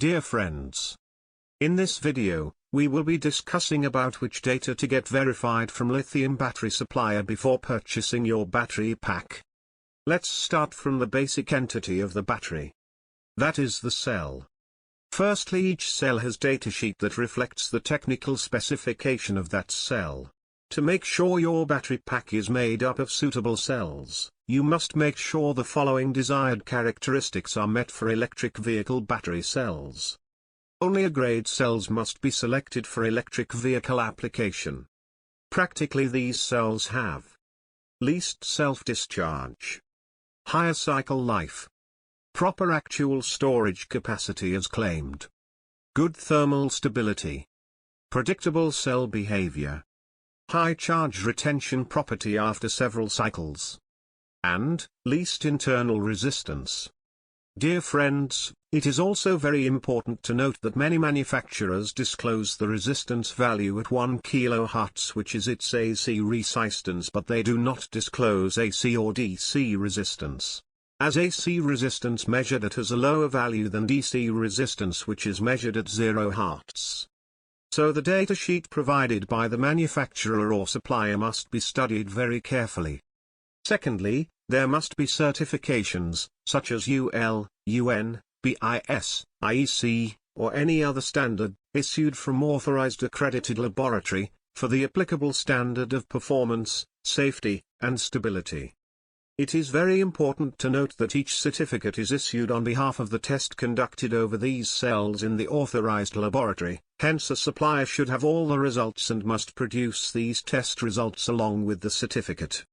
Dear friends, in this video, we will be discussing about which data to get verified from lithium battery supplier before purchasing your battery pack. Let's start from the basic entity of the battery. That is the cell. Firstly, each cell has datasheet that reflects the technical specification of that cell. To make sure your battery pack is made up of suitable cells, you must make sure the following desired characteristics are met for electric vehicle battery cells. Only A-grade cells must be selected for electric vehicle application. Practically these cells have least self-discharge, higher cycle life, proper actual storage capacity as claimed, good thermal stability, predictable cell behavior, high charge retention property after several cycles, and least internal resistance. Dear friends, it is also very important to note that many manufacturers disclose the resistance value at 1 kHz, which is its AC resistance, but they do not disclose AC or DC resistance, as AC resistance measured at has a lower value than DC resistance, which is measured at 0 Hz. So the datasheet provided by the manufacturer or supplier must be studied very carefully. Secondly, there must be certifications, such as UL, UN, BIS, IEC, or any other standard, issued from authorized accredited laboratory, for the applicable standard of performance, safety, and stability. It is very important to note that each certificate is issued on behalf of the test conducted over these cells in the authorized laboratory, hence a supplier should have all the results and must produce these test results along with the certificate.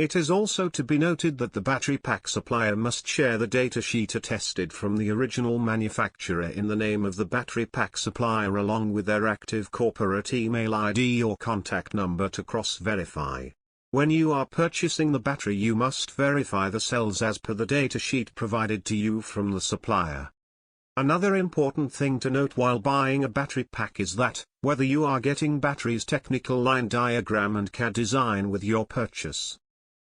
It is also to be noted that the battery pack supplier must share the datasheet attested from the original manufacturer in the name of the battery pack supplier along with their active corporate email ID or contact number to cross-verify. When you are purchasing the battery, you must verify the cells as per the datasheet provided to you from the supplier. Another important thing to note while buying a battery pack is that, whether you are getting batteries technical line diagram and CAD design with your purchase,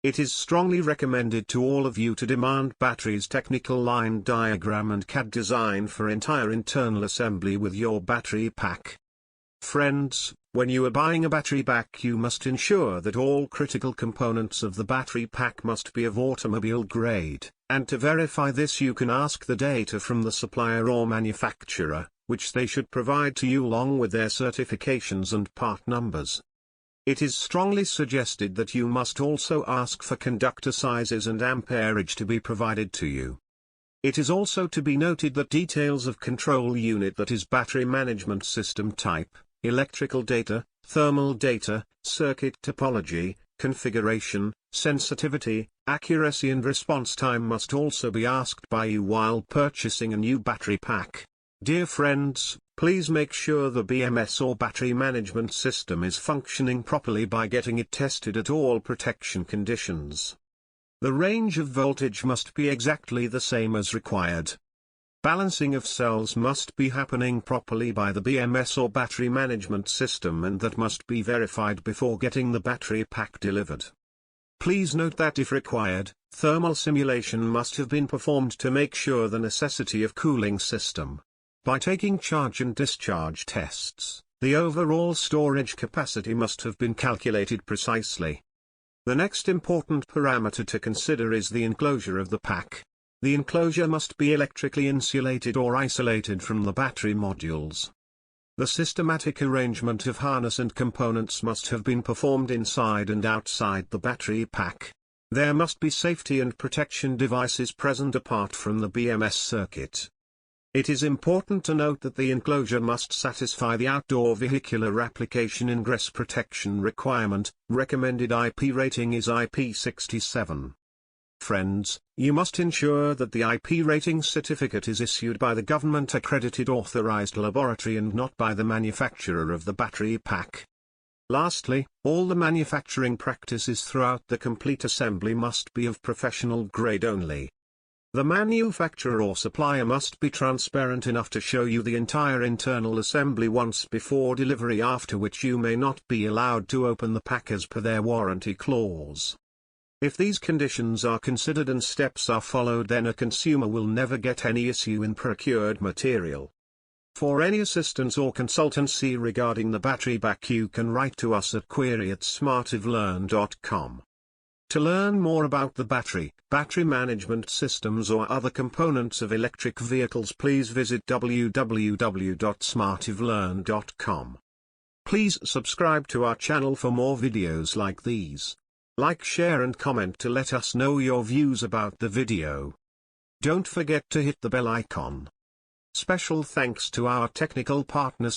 it is strongly recommended to all of you to demand batteries technical line diagram and CAD design for entire internal assembly with your battery pack. Friends, when you are buying a battery pack, you must ensure that all critical components of the battery pack must be of automobile grade, and to verify this you can ask the data from the supplier or manufacturer, which they should provide to you along with their certifications and part numbers. It is strongly suggested that you must also ask for conductor sizes and amperage to be provided to you. It is also to be noted that details of control unit, that is battery management system type, electrical data, thermal data, circuit topology, configuration, sensitivity, accuracy and response time must also be asked by you while purchasing a new battery pack. Dear friends, please make sure the BMS or battery management system is functioning properly by getting it tested at all protection conditions. The range of voltage must be exactly the same as required. Balancing of cells must be happening properly by the BMS or battery management system, and that must be verified before getting the battery pack delivered. Please note that if required, thermal simulation must have been performed to make sure the necessity of cooling system. By taking charge and discharge tests, the overall storage capacity must have been calculated precisely. The next important parameter to consider is the enclosure of the pack. The enclosure must be electrically insulated or isolated from the battery modules. The systematic arrangement of harness and components must have been performed inside and outside the battery pack. There must be safety and protection devices present apart from the BMS circuit. It is important to note that the enclosure must satisfy the outdoor vehicular application ingress protection requirement. Recommended IP rating is IP67. Friends, you must ensure that the IP rating certificate is issued by the government-accredited authorized laboratory and not by the manufacturer of the battery pack. Lastly, all the manufacturing practices throughout the complete assembly must be of professional grade only. The manufacturer or supplier must be transparent enough to show you the entire internal assembly once before delivery, after which you may not be allowed to open the pack as per their warranty clause. If these conditions are considered and steps are followed, then a consumer will never get any issue in procured material. For any assistance or consultancy regarding the battery pack, you can write to us at query@smartivelearn.com. To learn more about the battery management systems or other components of electric vehicles, please visit www.smartivelearn.com. Please subscribe to our channel for more videos like these. Like, share and comment to let us know your views about the video. Don't forget to hit the bell icon. Special thanks to our technical partner